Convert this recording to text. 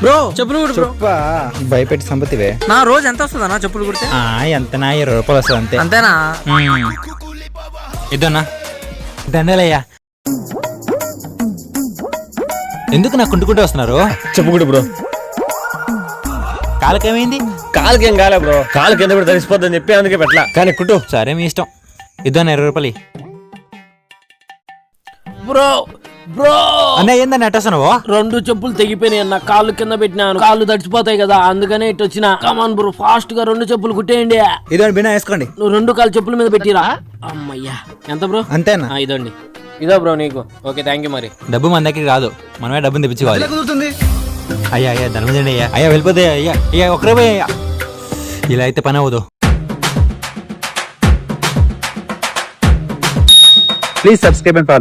Bro చెప్పులు కుడు bro. భయపెట్టి సంపత్తివే. నా రోజు ఎంత వస్తుంది అన్న చెప్పులు కుడితే? ఎంత నా 20 రూపాయలు వస్తుంది అంతే. అంతేనా? ఇద్దన్నా దండలయ్యా. ఎందుకు నాకు కుంటుకుంటూ వస్తున్నారు? చెప్పుకుంటు బ్రో. కాలకేమైంది? కాలుకేం కాలే బ్రో, కాలు కింద కూడా తడిసిపోద్దని చెప్పి అందుకే పెట్టలా. కానీ కుట్టు. సరే మీ ఇష్టం. ఇద్దన్నా 20 రూపాయలు. బ్రో బ్రో అన్న ఏందన్న ఎట్టొస్తున్నావు? 2 చెప్పులు తెగిపోయినాయి అన్న, కాళ్ళు కింద పెట్టినాను, కాళ్ళు తడిచిపోతాయి కదా అందుకనే ఇటు వచ్చిన. కమాన్ బ్రో ఫాస్ట్ గా 2 చెప్పులు కుట్టేయండి. ఇదో బినా వేసుకోండి. నువ్వు 2 కాళ్ళు చెప్పుల మీద పెట్టిరా. అమ్మయ్యా. ఎంత బ్రో? అంతేనా? ఇదండి. ఇదో బ్రో నీకు. Okay thank you. మరి డబ్బు మన దగ్గర రాదు, మనమే డబ్బుని తెప్పించుకోవాలి. అయ్యా అయ్యా ధనమండి అయ్యా. అయ్యా వెళ్ళిపోతే అయ్యా అయ్యా ఒక్కరే పోయి. అయ్యా ఇలా అయితే పని అవ్వదు. Please subscribe and follow.